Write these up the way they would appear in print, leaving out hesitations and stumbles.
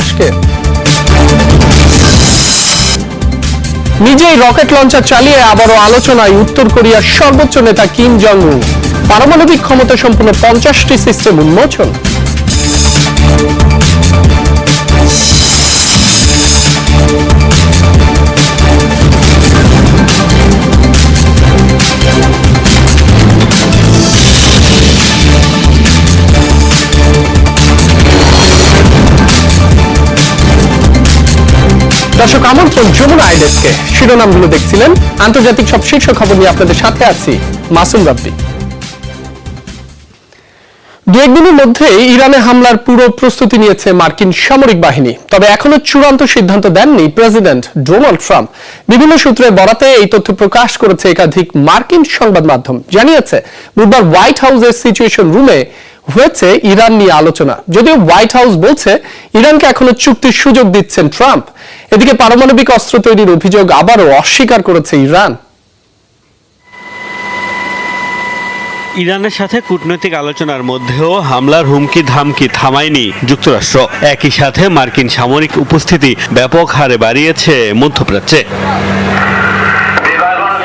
দাসকে। নিজেই rocket launcher চালিয়ে আবারও আলোচনায় উত্তর কোরিয়ার সর্বোচ্চ নেতা কিম জং উন। পারমাণবিক ক্ষমতা সম্পন্ন 50টি সিস্টেম উন্মোচন। দর্শক আমন্ত্রণ যমুনা আইডেসকে। শিরোনামগুলো দেখছিলেন। আন্তর্জাতিক সব শীর্ষ খবর নিয়ে আপনাদের সাথে আছি মাসুম রাব্বি। দু একদিনের মধ্যে ইরানে হামলার পুরো প্রস্তুতি নিয়েছে মার্কিন সামরিক বাহিনী। তবে এখনো চূড়ান্ত সিদ্ধান্ত দেননি প্রেসিডেন্ট ডোনাল্ড ট্রাম্প। বিভিন্ন সূত্রে বরাতে এই তথ্য প্রকাশ করেছে একাধিক মার্কিন সংবাদ মাধ্যম। জানিয়েছে বুধবার হোয়াইট হাউসের সিচুয়েশন রুমে হয়েছে ইরান নিয়ে আলোচনা। যদিও হোয়াইট হাউস বলছে ইরানকে এখনো চুক্তির সুযোগ দিচ্ছেন ট্রাম্প। এদিকে পারমাণবিক অস্ত্র তৈরির অভিযোগ আবারও অস্বীকার করেছে ইরান। ইরানের সাথে কূটনৈতিক আলোচনার মধ্যেও হামলার হুমকি ধামকি থামায়নি যুক্তরাষ্ট্র। একই সাথে মার্কিন সামরিক উপস্থিতি ব্যাপক হারে বাড়িয়েছে মধ্যপ্রাচ্যে।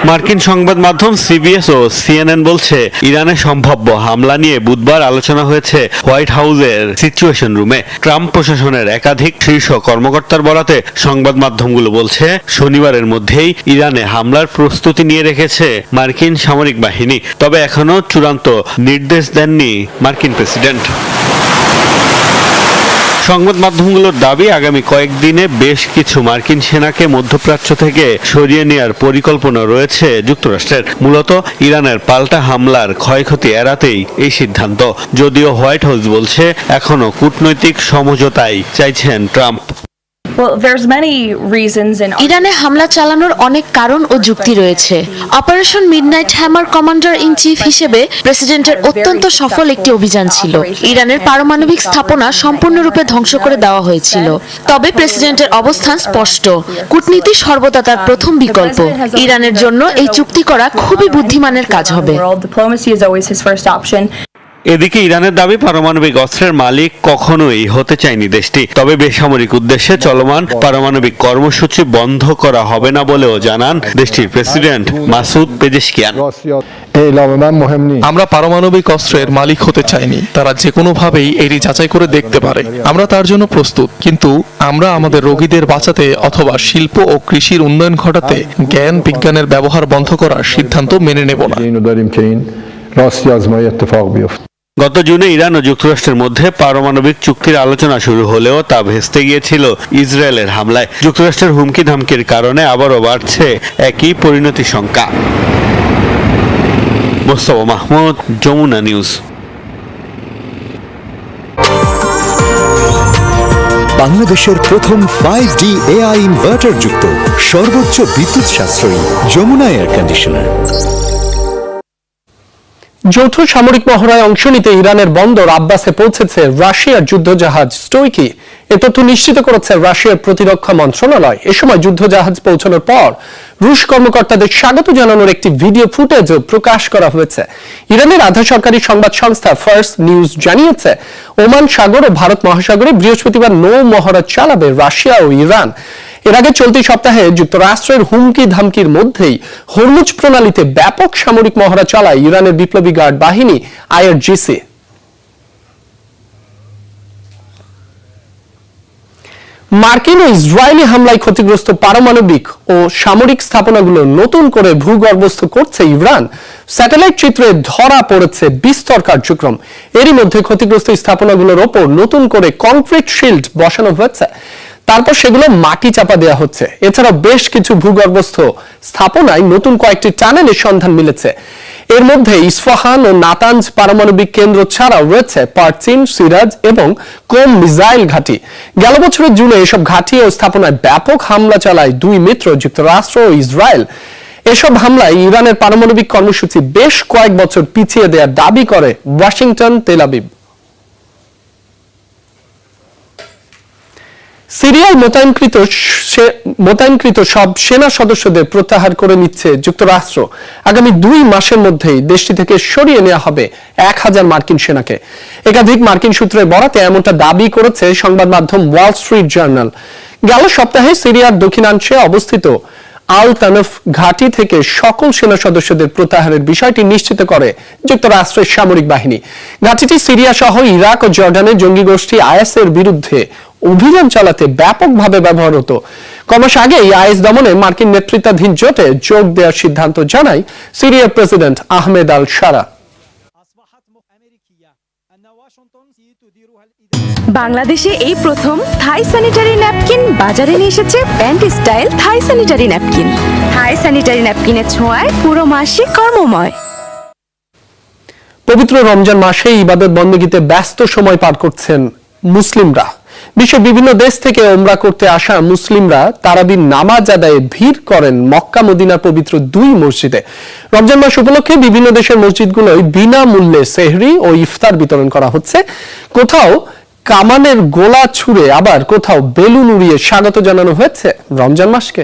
মার্কিন সংবাদ মাধ্যম সিবিএস ও সিএনএন বলছে ইরানে সম্ভাব্য হামলা নিয়ে বুধবার আলোচনা হয়েছে হোয়াইট হাউসের সিচুয়েশন রুমে। ট্রাম্প প্রশাসনের একাধিক শীর্ষ কর্মকর্তার বরাতে সংবাদ মাধ্যমগুলো বলছে শনিবারের মধ্যেই ইরানে হামলার প্রস্তুতি নিয়ে রেখেছে মার্কিন সামরিক বাহিনী। তবে এখনো চূড়ান্ত নির্দেশ দেননি মার্কিন প্রেসিডেন্ট। সংবাদ মাধ্যমগুলোর দাবি আগামী কয়েকদিনে বেশ কিছু মার্কিন সেনাকে মধ্যপ্রাচ্য থেকে সরিয়ে নেওয়ার পরিকল্পনা রয়েছে যুক্তরাষ্ট্রের। মূলত ইরানের পাল্টা হামলার ক্ষয়ক্ষতি এড়াতেই এই সিদ্ধান্ত। যদিও হোয়াইট হাউস বলছে এখনো কূটনৈতিক সমঝোতাই চাইছেন ট্রাম্প। ইরানে হামলা চালানোর অনেক কারণ ও যুক্তি রয়েছে। Operation midnight hammer commander in chief হিসেবে প্রেসিডেন্টের অত্যন্ত সফল একটি অভিযান ছিল। ইরানের পারমাণবিক স্থাপনা সম্পূর্ণরূপে ধ্বংস করে দেওয়া হয়েছিল। তবে প্রেসিডেন্টের অবস্থান স্পষ্ট, কূটনীতি সর্বদা তার প্রথম বিকল্প। ইরানের জন্য এই চুক্তি করা খুবই বুদ্ধিমানের কাজ হবে। এদিকে ইরানের দাবি পারমাণবিক অস্ত্রের মালিক কখনোই হতে চায়নি দেশটি। তবে বেসামরিক উদ্দেশ্যে চলমান পারমাণবিক কর্মসূচি বন্ধ করা হবে না বলেও জানান দেশটির প্রেসিডেন্ট মাসুদ পেজেশকিয়ান। আমরা পারমাণবিক অস্ত্রের মালিক হতে চাইনি। তারা যে কোনোভাবেই এটি যাচাই করে দেখতে পারে। আমরা তার জন্য প্রস্তুত, কিন্তু আমরা আমাদের রোগীদের বাঁচাতে অথবা শিল্প ও কৃষির উন্নয়ন ঘটাতে জ্ঞান বিজ্ঞানের ব্যবহার বন্ধ করার সিদ্ধান্ত মেনে নেব না। গত জুনে ইরান ও যুক্তরাষ্ট্রের মধ্যে পারমাণবিক চুক্তির আলোচনা শুরু হলেও তা ভেস্তে গিয়েছিল ইসরায়েলের হামলায়। যুক্তরাষ্ট্রের হুমকি ধামকির কারণে আবারও বাড়ছে একই পরিণতি শঙ্কা। মোস্তফা মাহমুদ, যমুনা নিউজ। বাংলাদেশের প্রথম 5D AI ইনভার্টার যুক্ত সর্বোচ্চ বিদ্যুৎ সাশ্রয়ী যমুনা এয়ার কন্ডিশনার। যৌথ সামরিক মহড়ায় অংশ নিতে ইরানের বন্দর আব্বাসে পৌঁছেছে রাশিয়ার যুদ্ধজাহাজ স্টোইকি। এ তথ্য নিশ্চিত করেছে রাশিয়ার প্রতিরক্ষা মন্ত্রণালয়। এ সময় যুদ্ধজাহাজ পৌঁছানোর পর রুশ কর্মকর্তাদের স্বাগত জানানোর একটি ভিডিও ফুটেজও প্রকাশ করা হয়েছে। ইরানের আধা সরকারি সংবাদ সংস্থা ফার্স নিউজ জানিয়েছে ওমান সাগর ও ভারত মহাসাগরে বৃহস্পতিবার নৌ মহড়া চালাবে রাশিয়া ও ইরান। এর আগে চলতি সপ্তাহে যুক্তরাষ্ট্রের হুমকি ধামকির মধ্যেই হরমুজ প্রণালীতে ব্যাপক সামরিক মহড়া চালায় ইরানের বিপ্লবী গার্ড বাহিনী আইআরজিসি। মার্কিন ও ইসরায়েলি হামলায় ক্ষতিগ্রস্ত পারমাণবিক ও সামরিক স্থাপনাগুলো নতুন করে ভূগর্ভস্থ করছে ইরান। স্যাটেলাইট চিত্রে ধরা পড়েছে বিস্তর কার্যক্রম। এরই মধ্যে ক্ষতিগ্রস্ত স্থাপনাগুলোর ওপর নতুন করে কংক্রিট শিল্ড বসানো হয়েছে, তারপর সেগুলো মাটি চাপা দেওয়া হচ্ছে। এছাড়াও বেশ কিছু ভূগর্ভস্থ স্থাপনায় নতুন কয়েকটি টানেলের সন্ধান মিলেছে। এর মধ্যে ইস্ফাহান ও নাতাঞ্জ পারমাণবিক কেন্দ্র ছাড়াও রয়েছে পারচিন, সিরাজ এবং কোম মিসাইল ঘাঁটি। গেল বছরের জুনে এসব ঘাঁটি ও স্থাপনায় ব্যাপক হামলা চালায় দুই মিত্র যুক্তরাষ্ট্র ও ইসরায়েল। এসব হামলায় ইরানের পারমাণবিক কর্মসূচি বেশ কয়েক বছর পিছিয়ে দেওয়ার দাবি করে ওয়াশিংটন, তেল আবিব। সিরিয়ায় মোতায়েনকৃত সব সেনা সদস্যদের প্রত্যাহার করে নিচ্ছে যুক্তরাষ্ট্র। আগামী 2 মাসের মধ্যেই দেশটি থেকে সরিয়ে নেওয়া হবে 1000 মার্কিন সেনাকে। একাধিক মার্কিন সূত্রে বরাতে এমনটা দাবি করেছে সংবাদ মাধ্যম ওয়াল স্ট্রিট জার্নাল। গেল সপ্তাহে সিরিয়ার দক্ষিণাংশে অবস্থিত আল তানফ ঘাঁটি থেকে সকল সেনা সদস্যদের প্রত্যাহারের বিষয়টি নিশ্চিত করে যুক্তরাষ্ট্রের সামরিক বাহিনী। ঘাঁটিটি সিরিয়া সহ ইরাক ও জর্ডানের জঙ্গি গোষ্ঠী আইএসের বিরুদ্ধে অভিযান চালাতে ব্যাপকভাবে ব্যবহার হতো। কমাস আগেই আইএস দমনে মার্কিন নেতৃত্বাধীন জোটে যোগ দেওয়ার সিদ্ধান্ত জানায় সিরিয়ার প্রেসিডেন্ট আহমেদ আল শারা। বাংলাদেশে এই প্রথম থাই স্যানিটারি ন্যাপকিন বাজারে নিয়ে এসেছে ব্যান্ড স্টাইল থাই স্যানিটারি ন্যাপকিন। থাই স্যানিটারি ন্যাপকিনের ছোঁয়ায় পুরো মাসই কর্মময়। পবিত্র রমজান মাসে ইবাদত বন্দেগীতে ব্যস্ত সময় পার করছেন মুসলিমরা। বিশ্বের বিভিন্ন দেশ থেকে ওমরা করতে আসা মুসলিমরা তারাবির নামাজ আদায়ে ভিড় করেন মক্কা মদিনার পবিত্র 2 মসজিদে। রমজান মাস উপলক্ষে বিভিন্ন দেশের মসজিদগুলোয় বিনামূল্যে সেহরি ও ইফতার বিতরণ করা হচ্ছে। কোথাও কামানের গোলা ছুঁড়ে আবার কোথাও বেলুন উড়িয়ে স্বাগত জানানো হয়েছে রমজান মাসকে।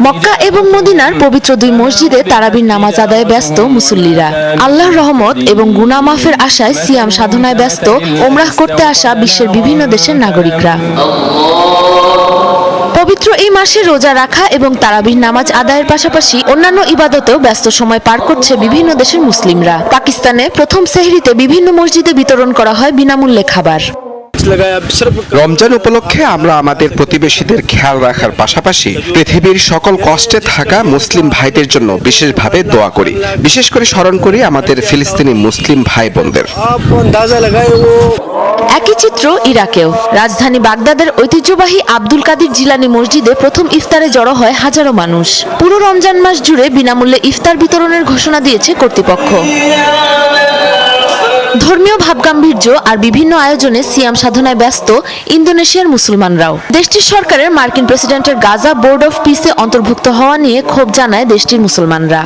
মক্কা এবং মদিনার পবিত্র 2 মসজিদে তারাবির নামাজ আদায়ে ব্যস্ত মুসল্লিরা। আল্লাহর রহমত এবং গুনাহ মাফের আশায় সিয়াম সাধনায় ব্যস্ত ওমরাহ করতে আসা বিশ্বের বিভিন্ন দেশের নাগরিকরা। পবিত্র এই মাসে রোজা রাখা এবং তারাবির নামাজ আদায়ের পাশাপাশি অন্যান্য ইবাদতেও ব্যস্ত সময় পার করছে বিভিন্ন দেশের মুসলিমরা। পাকিস্তানে প্রথম সেহরিতে বিভিন্ন মসজিদে বিতরণ করা হয় বিনামূল্যে খাবার। রমজান উপলক্ষে আমরা আমাদের প্রতিবেশীদের খেয়াল রাখার পাশাপাশি পৃথিবীর সকল কষ্টে থাকা মুসলিম ভাইদের জন্য বিশেষভাবে দোয়া করি। বিশেষ করে স্মরণ করি আমাদের ফিলিস্তিনি মুসলিম ভাই বোনদের। একই চিত্র ইরাকেও। রাজধানী বাগদাদের ঐতিহ্যবাহী আব্দুল কাদির জিলানী মসজিদে প্রথম ইফতারে জড়ো হয় হাজারো মানুষ। পুরো রমজান মাস জুড়ে বিনামূল্যে ইফতার বিতরণের ঘোষণা দিয়েছে কর্তৃপক্ষ। ধর্মীয় ভাবগাম্ভীর্য আর বিভিন্ন আয়োজনে সিয়াম সাধনায় ব্যস্ত ইন্দোনেশিয়ার মুসলমানরাও। দেশটির সরকারের মার্কিন প্রেসিডেন্টের গাজা বোর্ড অফ পিসে অন্তর্ভুক্ত হওয়া নিয়ে ক্ষোভ জানায় দেশটির মুসলমানরা।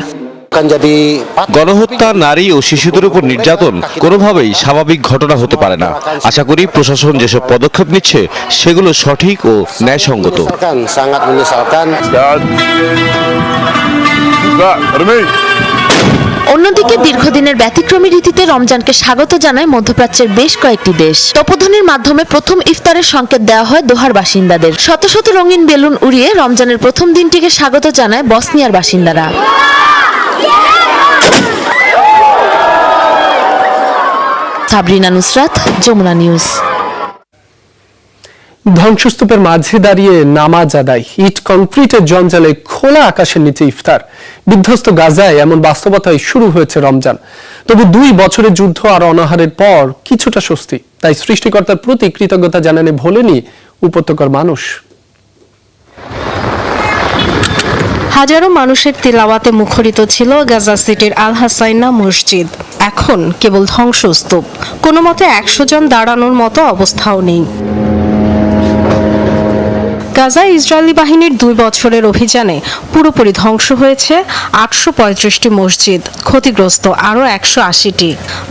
গণহত্যা, নারী ও শিশুদের উপর নির্যাতন কোনোভাবেই স্বাভাবিক ঘটনা হতে পারে না। আশা করি প্রশাসন যেসব পদক্ষেপ নিচ্ছে সেগুলো সঠিক ও ন্যায়সঙ্গত। অন্যদিকে দীর্ঘদিনের ব্যতিক্রমী রীতিতে রমজানকে স্বাগত জানায় মধ্যপ্রাচ্যের বেশ কয়েকটি দেশ। তপধ্বনির মাধ্যমে প্রথম ইফতারের সংকেত দেওয়া হয় দোহার বাসিন্দাদের। শত শত রঙিন বেলুন উড়িয়ে রমজানের প্রথম দিনটিকে স্বাগত জানায় বসনিয়ার বাসিন্দারা। সাবরিনা নুসরাত, যমুনা নিউজ। ধ্বংসস্তূপের মাঝে দাঁড়িয়ে নামাজ আদায়, ইট কংক্রিটের জঞ্জালে খোলা আকাশের নিচে ইফতার। বিধ্বস্ত গাজায় এমন বাস্তবতায় শুরু হয়েছে রমজান। তবু 2 বছরের যুদ্ধ আর অনাহারের পর কিছুটা স্বস্তি। তাই সৃষ্টিকর্তার প্রতি কৃতজ্ঞতা জানাতে ভোলেনি উপত্যকার মানুষ। হাজারো মানুষের তিলাওয়াতে মুখরিত ছিল গাজা সিটির আল হাসাইনা মসজিদ। এখন কেবল ধ্বংসস্তূপ, কোনো মতে 100 জন দাঁড়ানোর মতো অবস্থাও নেই। গাজায় ইসরায়েলি বাহিনীর 2 বছরের অভিযানে পুরোপুরি ধ্বংস হয়েছে 835টি মসজিদ, ক্ষতিগ্রস্ত আরও 180টি।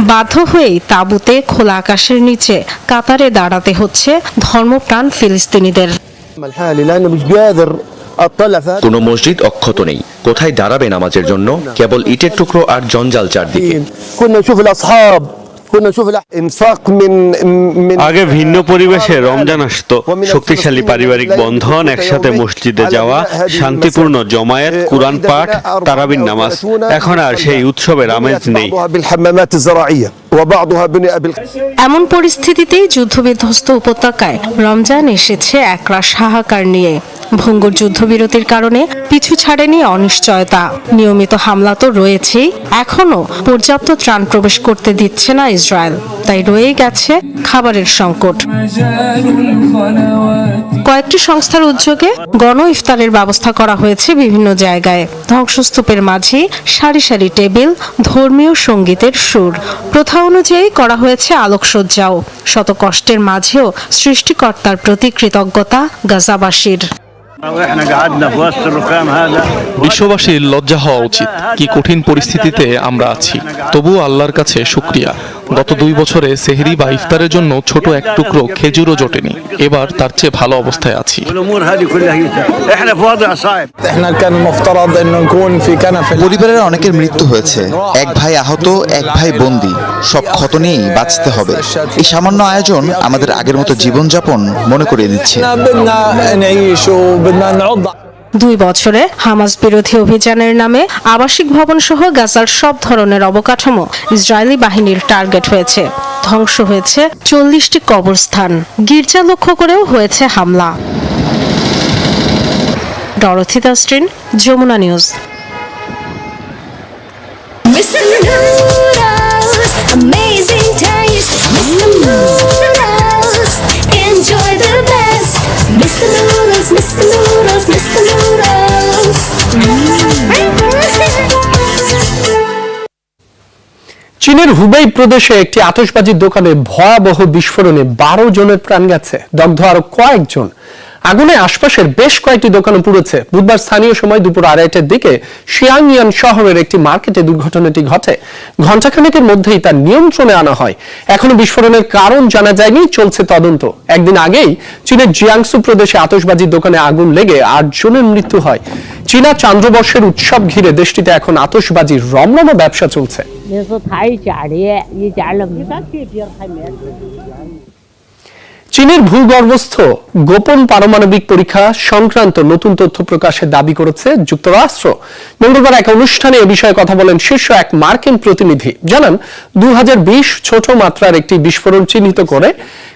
বাধ্য হয়েই তাঁবুতে খোলা আকাশের নিচে কাতারে দাঁড়াতে হচ্ছে ধর্মপ্রাণ ফিলিস্তিনিদের। কোনো মসজিদ অক্ষত নেই, কোথায় দাঁড়াবে নামাজের জন্য? কেবল ইটের টুকরো আর জঞ্জাল চারদিকে। আগে ভিন্ন পরিবেশে রমজান আসতো, শক্তিশালী পারিবারিক বন্ধন, একসাথে মসজিদে যাওয়া, শান্তিপূর্ণ জমায়েত, কুরআন পাঠ, তারাবির নামাজ। এখন আর সেই উৎসবের আমেজ নেই। এমন পরিস্থিতিতেই যুদ্ধবিধ্বস্ত উপত্যকায় রমজান এসেছে একরাশ হাহাকার নিয়ে। ভঙ্গুর যুদ্ধবিরতির কারণে পিছু ছাড়েনি অনিশ্চয়তা। নিয়মিত হামলা তো রয়েছেই, এখনো পর্যাপ্ত ত্রাণ প্রবেশ করতে দিচ্ছে না ইসরায়েল। তাই রয়ে গেছে খাবারের সংকট। কয়েকটি সংস্থার উদ্যোগে গণ ইফতারের ব্যবস্থা করা হয়েছে বিভিন্ন জায়গায়। ধ্বংসস্তূপের মাঝে সারি সারি টেবিল, ধর্মীয় সঙ্গীতের সুর। প্রথা অনুযায়ী করা হয়েছে আলোকসজ্জাও। শত কষ্টের মাঝেও সৃষ্টিকর্তার প্রতি কৃতজ্ঞতা গাজাবাসীর। বিশ্ববাসীর লজ্জা হওয়া উচিত, কি কঠিন পরিস্থিতিতে আমরা আছি। তবুও আল্লাহর কাছে শুকরিয়া, গত 2 বছরে সেহরি বা ইফতারের জন্য ছোট এক টুকরো খেজুরও জোটেনি। এবার তার চেয়ে ভালো অবস্থায় আছি। পরিবারের অনেকের মৃত্যু হয়েছে, এক ভাই আহত, এক ভাই বন্দী। সব ক্ষত নিয়েই বাঁচতে হবে। এই সামান্য আয়োজন আমাদের আগের মতো জীবনযাপন মনে করিয়ে দিচ্ছে। 2 বছরে হামাস বিরোধী অভিযানের নামে আবাসিক ভবন সহ গাজার সব ধরনের অবকাঠামো ইসরায়েলি বাহিনীর টার্গেট হয়েছে। ধ্বংস হয়েছে 40টি কবরস্থান, গির্জা লক্ষ্য করেও হয়েছে হামলা। Dorothy Tasrin, Jamuna news. চীনের হুবেই প্রদেশে একটি আতশবাজির দোকানে ভয়াবহ বিস্ফোরণে 12 জনের প্রাণ গেছে, দগ্ধ আরো কয়েকজন। আগুনে আশপাশের বেশ কয়েকটি দোকানও পুড়েছে। বুধবার স্থানীয় সময় দুপুর 2:30টার দিকে শিয়াংয়ান শহরের একটি মার্কেটে দুর্ঘটনাটি ঘটে। ঘণ্টাখানেকের মধ্যেই তা নিয়ন্ত্রণে আনা হয়। এখনো বিস্ফোরণের কারণ জানা যায়নি, চলছে তদন্ত। একদিন আগেই চীনের জিয়াংসু প্রদেশে আতশবাজির দোকানে আগুন লেগে 8 জনের মৃত্যু হয়। চীনা চান্দ্রবর্ষের উৎসব ঘিরে দেশটিতে এখন আতশবাজির রমরমা ব্যবসা চলছে। চীনের ভূগর্ভস্থ গোপন পারমাণবিক পরীক্ষা সংক্রান্ত নতুন তথ্য প্রকাশের দাবি করেছে যুক্তরাষ্ট্র। মঙ্গলবার এক অনুষ্ঠানে এ বিষয়ে কথা বলেন শীর্ষ এক মার্কিন প্রতিনিধি। জানান 2020 ছোট মাত্রার একটি বিস্ফোরণ চিহ্নিত করে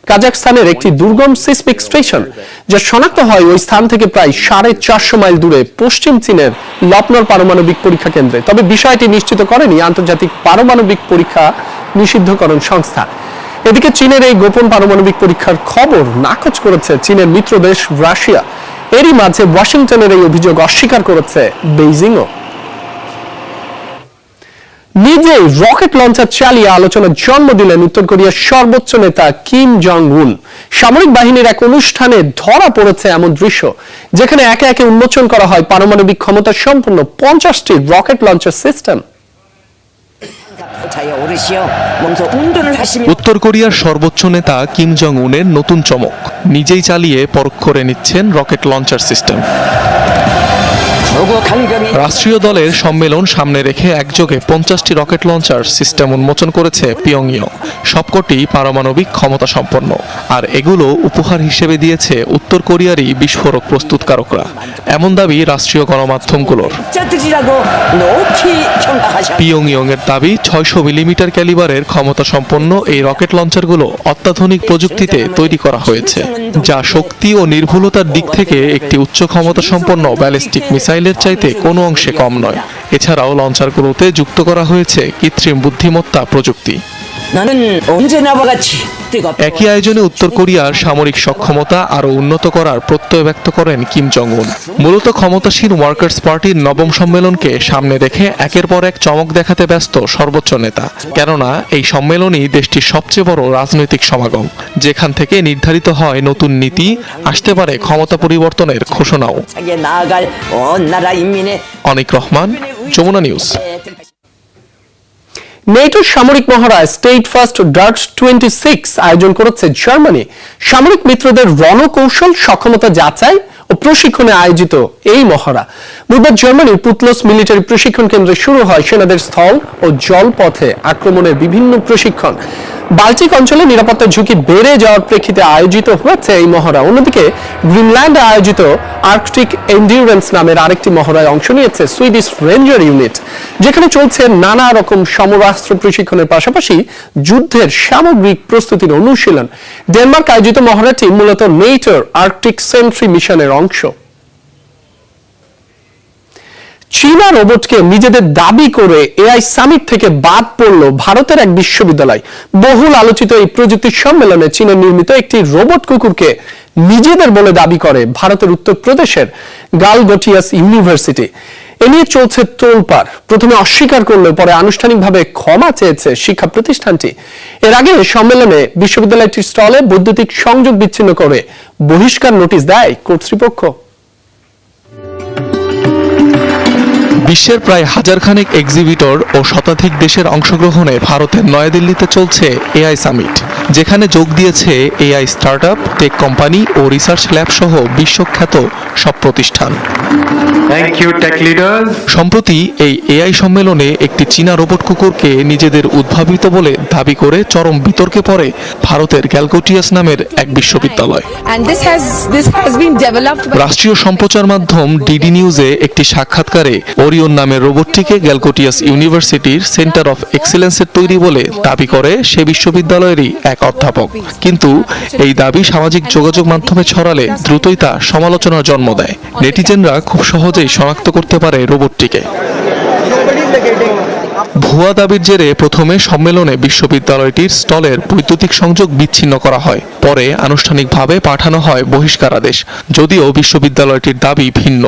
কাজাখস্তানের একটি দুর্গম সিসমিক স্টেশন, যা শনাক্ত হয় ওই স্থান থেকে প্রায় 450 মাইল দূরে পশ্চিম চীনের লপনর পারমাণবিক পরীক্ষা কেন্দ্রে। তবে বিষয়টি নিশ্চিত করেনি আন্তর্জাতিক পারমাণবিক পরীক্ষা নিষিদ্ধকরণ সংস্থা। এদিকে চীনের এই গোপন পারমাণবিক পরীক্ষার খবর নাকচ করেছে চীনের মিত্র দেশ রাশিয়া। এরই মাঝে ওয়াশিংটনের এই অভিযোগ অস্বীকার করেছে বেইজিংও। নিজেই রকেট লঞ্চার চালিয়ে আলোচনার জন্ম দিলেন উত্তর কোরিয়ার সর্বোচ্চ নেতা কিম জং উন। সামরিক বাহিনীর এক অনুষ্ঠানে ধরা পড়েছে এমন দৃশ্য, যেখানে একে একে উন্মোচন করা হয় পারমাণবিক ক্ষমতা সম্পন্ন 50টি রকেট লঞ্চার সিস্টেম। উত্তর কোরিয়ার সর্বোচ্চ নেতা কিম জং উনের নতুন চমক, নিজেই চালিয়ে পরখ করে নিচ্ছেন রকেট লঞ্চার সিস্টেম। রাষ্ট্রীয় দলের সম্মেলন সামনে রেখে একযোগে 50টি রকেট লঞ্চার সিস্টেম উন্মোচন করেছে পিয়ংইয়ং। সবকটি পারমাণবিক ক্ষমতা সম্পন্ন, আর এগুলো উপহার হিসেবে দিয়েছে উত্তর কোরিয়ারই বিস্ফোরক প্রস্তুতকারকরা, এমন দাবি রাষ্ট্রীয় গণমাধ্যমগুলোর। পিয়ংইয়ং এর দাবি 600 মিলিমিটার ক্যালিবারের ক্ষমতা সম্পন্ন এই রকেট লঞ্চারগুলো অত্যাধুনিক প্রযুক্তিতে তৈরি করা হয়েছে, যা শক্তি ও নির্ভুলতার দিক থেকে একটি উচ্চ ক্ষমতা সম্পন্ন ব্যালিস্টিক মিসাইলের চাইতে কোনো অংশে কম নয়। এছাড়াও লঞ্চারগুলোতে যুক্ত করা হয়েছে কৃত্রিম বুদ্ধিমত্তা প্রযুক্তি। একই আয়োজনে উত্তর কোরিয়ার সামরিক সক্ষমতা আরও উন্নত করার প্রত্যয় ব্যক্ত করেন কিম জং উন। মূলত ক্ষমতাসীন ওয়ার্কার্স পার্টির 9ম সম্মেলনকে সামনে রেখে একের পর এক চমক দেখাতে ব্যস্ত সর্বোচ্চ নেতা, কেননা এই সম্মেলনই দেশটির সবচেয়ে বড় রাজনৈতিক সমাগম, যেখান থেকে নির্ধারিত হয় নতুন নীতি, আসতে পারে ক্ষমতা পরিবর্তনের ঘোষণাও। অনিক রহমান, যমুনা নিউজ। নেটোর সামরিক মহড়ায় স্টেট ফার্স্ট ডার্ট 26 আয়োজন করেছে জার্মানি। সামরিক মিত্রদের রণকৌশল সক্ষমতা যাচাই ও প্রশিক্ষণে আয়োজিত এই মহড়া বুধবার জার্মানির পুতলস মিলিটারি প্রশিক্ষণ কেন্দ্রে শুরু হয় সেনাদের স্থল ও জলপথে আক্রমণের বিভিন্ন প্রশিক্ষণ। বাল্টিক অঞ্চলে নিরাপত্তার ঝুঁকি বেড়ে যাওয়ার প্রেক্ষিতে আয়োজিত হয়েছে এই মহড়া। অন্যদিকে গ্রিনল্যান্ডে আয়োজিত আর্কটিক এন্ডিউরেন্স নামের আরেকটি মহড়ায় অংশ নিয়েছে সুইডিশ রেঞ্জার ইউনিট, যেখানে চলছে নানা রকম সমরাস্ত্র প্রশিক্ষণের পাশাপাশি যুদ্ধের সামগ্রিক প্রস্তুতির অনুশীলন। ডেনমার্ক আয়োজিত মহড়াটি মূলত নেটোর আর্কটিক সেন্ট্রি মিশনের অংশ। চীনা রোবটকে নিজেদের দাবি করে এআই সামিট থেকে বাদ পড়ল ভারতের এক বিশ্ববিদ্যালয়। বহুল আলোচিত এই প্রযুক্তি সম্মেলনে চীনের নির্মিত একটি রোবট কুকুরকে নিজেদের বলে দাবি করে ভারতের উত্তরপ্রদেশের গালগোটিয়াস ইউনিভার্সিটি। এ নিয়ে চলছে তোলপাড়। প্রথমে অস্বীকার করলেও পরে আনুষ্ঠানিকভাবে ক্ষমা চেয়েছে শিক্ষা প্রতিষ্ঠানটি। এর আগে সম্মেলনে বিশ্ববিদ্যালয়টির স্টলে বৈদ্যুতিক সংযোগ বিচ্ছিন্ন করে বহিষ্কার নোটিশ দেয় কর্তৃপক্ষ। বিশ্বের প্রায় হাজারখানেক এক্সিবিটর ও শতাধিক দেশের অংশগ্রহণে ভারতের নয়াদিল্লিতে চলছে এআই সামিট, যেখানে যোগ দিয়েছে এআই স্টার্টআপ, টেক কোম্পানি ও রিসার্চ ল্যাব সহ বিশ্বখ্যাত সব প্রতিষ্ঠান। সম্প্রতি এই এআই সম্মেলনে একটি চীনা রোবট কুকুরকে নিজেদের উদ্ভাবিত বলে দাবি করে চরম বিতর্কে পড়ে ভারতের গ্যালগোটিয়াস নামের এক বিশ্ববিদ্যালয়। রাষ্ট্রীয় সম্প্রচার মাধ্যম ডিডি নিউজে একটি সাক্ষাৎকারে ওরিয়ন নামের রোবটটিকে গ্যালগোটিয়াস ইউনিভার্সিটির সেন্টার অফ এক্সেলেন্সের তৈরি বলে দাবি করে সে বিশ্ববিদ্যালয়েরই এক অধ্যাপক। কিন্তু এই দাবি সামাজিক যোগাযোগ মাধ্যমে ছড়ালে দ্রুতই তা সমালোচনার জন্ম দেয়। নেটিজেনরা খুব সহজেই শনাক্ত করতে পারে রোবটটিকে। ভুয়া দাবির জেরে প্রথমে সম্মেলনে বিশ্ববিদ্যালয়টির স্টলের বৈদ্যুতিক সংযোগ বিচ্ছিন্ন করা হয়, পরে আনুষ্ঠানিকভাবে পাঠানো হয় বহিষ্কারাদেশ, যদিও বিশ্ববিদ্যালয়টির দাবি ভিন্ন।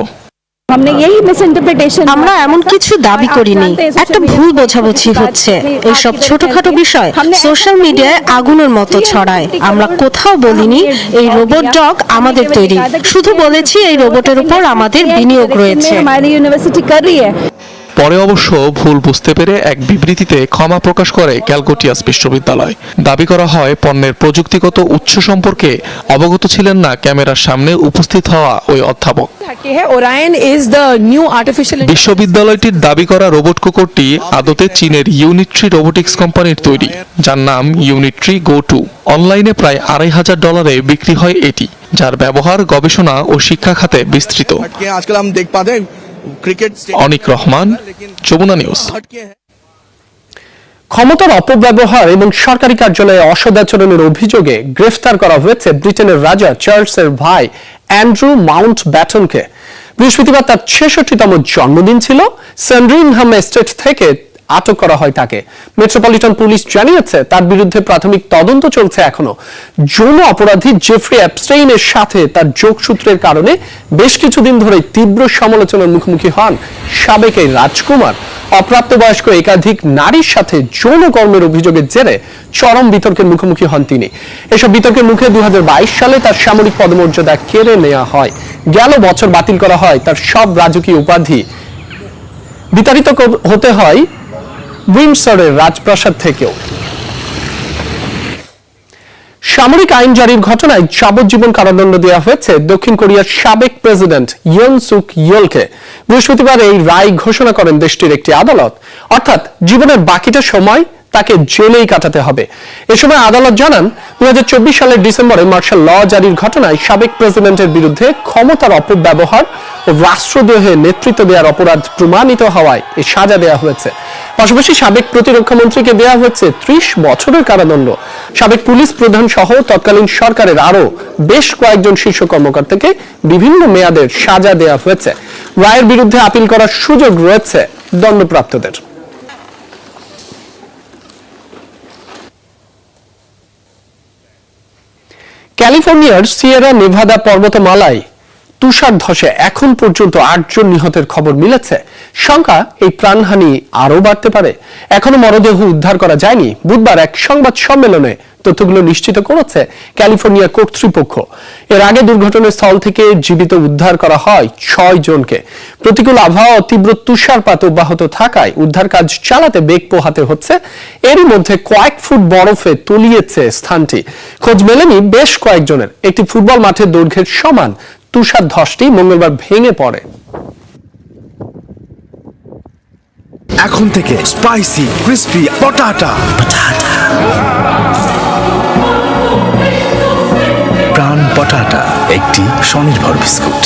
আমরা এমন কিছু দাবি করিনি, একটা ভুল বোঝাবুঝি হচ্ছে। এইসব ছোটখাটো বিষয় সোশ্যাল মিডিয়ায় আগুনের মতো ছড়ায়। আমরা কোথাও বলিনি এই রোবট ডগ আমাদের তৈরি, শুধু বলেছি এই রোবটের উপর আমাদের বিনিয়োগ রয়েছে। পরে অবশ্য ভুল বুঝতে পেরে এক বিবৃতিতে ক্ষমা প্রকাশ করে গ্যালগোটিয়াস বিশ্ববিদ্যালয়। দাবি করা হয় পণ্যের প্রযুক্তিগত উৎস সম্পর্কে অবগত ছিলেন না ক্যামেরার সামনে উপস্থিত হওয়া ওই অধ্যাপক। বিশ্ববিদ্যালয়টির দাবি করা রোবট কুকুরটি আদতে চীনের ইউনিট্রি রোবোটিক্স কোম্পানির তৈরি, যার নাম ইউনিট্রি গো টু। অনলাইনে প্রায় $2,500 বিক্রি হয় এটি, যার ব্যবহার গবেষণা ও শিক্ষা খাতে বিস্তৃত। অনিক রহমান, যমুনা নিউজ। ক্ষমতার অপব্যবহার এবং সরকারি কার্যালয়ে অসদাচরণের অভিযোগে গ্রেফতার করা হয়েছে ব্রিটেনের রাজা চার্লসের ভাই অ্যান্ড্রু মাউন্ট ব্যাটনকে। বৃহস্পতিবার তার 66তম জন্মদিন ছিল। সান্ড্রিংহাম এস্টেট থেকে আটক করা হয় তাকে। মেট্রোপলিটন পুলিশ জানিয়েছে তার বিরুদ্ধে প্রাথমিক তদন্ত চলছে এখনো। যৌন অপরাধী জেফ্রি অ্যাপস্টেইনের সাথে তার যোগসূত্রের কারণে বেশ কিছুদিন ধরে তীব্র সমালোচনার মুখোমুখি হন সাবেক এই রাজকুমার। অপ্রাপ্তবয়স্ক একাধিক নারীর সাথে যৌন কর্মের অভিযোগের জেরে চরম বিতর্কের মুখোমুখি হন তিনি। এসব বিতর্কের মুখে 2022 সালে তার সামরিক পদমর্যাদা কেড়ে নেওয়া হয়। গেল বছর বাতিল করা হয় তার সব রাজকীয় উপাধি। বিতাড়িত হতে হয় উইন্ডসরের রাজপ্রাসাদ থেকেও। সামরিক আইন জারির ঘটনায় যাবজ্জীবন কারাদণ্ড দেওয়া হয়েছে দক্ষিণ কোরিয়ার সাবেক প্রেসিডেন্ট ইয়ন সুক ইয়োলকে। বৃহস্পতিবার এই রায় ঘোষণা করেন দেশটির একটি আদালত। অর্থাৎ জীবনের বাকিটা সময় তাকে জেলেই কাটাতে হবে। এ সময় আদালত জানান 2024 সালের ডিসেম্বরে মার্শাল ল জারির ঘটনায় সাবেক প্রেসিডেন্টের বিরুদ্ধে ক্ষমতার অপব্যবহার ও রাষ্ট্রদ্রোহে নেতৃত্ব দেওয়ার অপরাধ প্রমাণিত হওয়ায় এই সাজা দেওয়া হয়েছে। পাশাপাশি সাবেক প্রতিরক্ষা মন্ত্রীকে দেওয়া হয়েছে 30 বছরের কারাদণ্ড। সাবেক পুলিশ প্রধান সহ তৎকালীন সরকারের আরো বেশ কয়েকজন শীর্ষ কর্মকর্তাকে বিভিন্ন মেয়াদের সাজা দেওয়া হয়েছে। রায়ের বিরুদ্ধে আপিল করার সুযোগ রয়েছে দণ্ডপ্রাপ্তদের। ক্যালিফোর্নিয়ার সিয়েরা নেভাদা পর্বতমালায় তুষার ধসে এখন পর্যন্ত 8 জন নিহতের খবর মিলেছে। সংখ্যা এই প্রাণহানি আরও বাড়তে পারে। এখনো মরদেহ উদ্ধার করা যায়নি। বুধবার এক সংবাদ সম্মেলনে তথ্যগুলো নিশ্চিত করেছে ক্যালিফোর্নিয়া কর্তৃপক্ষ। এর আগে দুর্ঘটনাস্থল থেকে জীবিত উদ্ধার করা হয় 6 জনকে। প্রতিকূল আবহাওয়া ও তীব্র তুষারপাত অব্যাহত থাকায় উদ্ধার কাজ চালাতে বেগ পোহাতে হচ্ছে। এরই মধ্যে কয়েক ফুট বরফে তলিয়েছে স্থানটি। খোঁজ মেলেনি বেশ কয়েকজনের। একটি ফুটবল মাঠের দৈর্ঘ্যের সমান তুষার ধসটি মঙ্গলবার ভেঙে পড়ে। এখন থেকে স্পাইসি ক্রিস্পি পটাটা প্রাণ পটাটা একটি স্বনির্ভর বিস্কুট।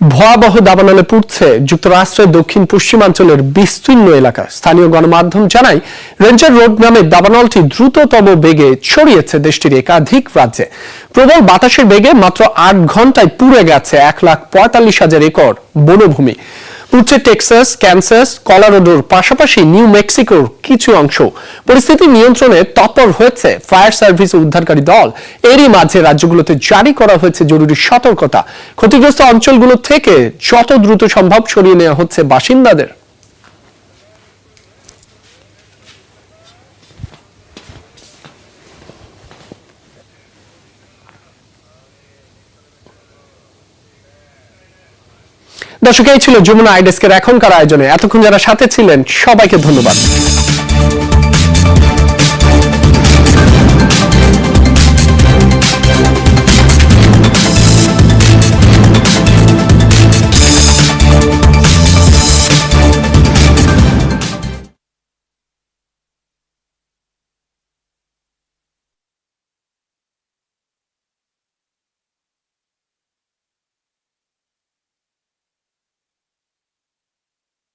ভয়াবহ দাবানলে পুড়ছে যুক্তরাষ্ট্রের দক্ষিণ পশ্চিমাঞ্চলের বিস্তীর্ণ এলাকা। স্থানীয় গণমাধ্যম জানায় রেঞ্জার রোড নামে দাবানলটি দ্রুততম বেগে ছড়িয়েছে দেশটির একাধিক রাজ্যে। প্রবল বাতাসের বেগে মাত্র 8 ঘন্টায় পুড়ে গেছে 1,45,000 একর বনভূমি। পুড়ছে টেক্সাস, ক্যানসাস, কলোরাডোর পাশাপাশি নিউ মেক্সিকোর কিছু অংশ। পরিস্থিতি নিয়ন্ত্রণে তৎপর হয়েছে ফায়ার সার্ভিস ও উদ্ধারকারী দল। এরই মাঝে রাজ্যগুলোতে জারি করা হয়েছে জরুরি সতর্কতা। ক্ষতিগ্রস্ত অঞ্চলগুলো থেকে যত দ্রুত সম্ভব সরিয়ে নেওয়া হচ্ছে বাসিন্দাদের। দর্শক, এই ছিল যমুনা আইডেস্কের এখনকার আয়োজনে। এতক্ষণ যারা সাথে ছিলেন সবাইকে ধন্যবাদ।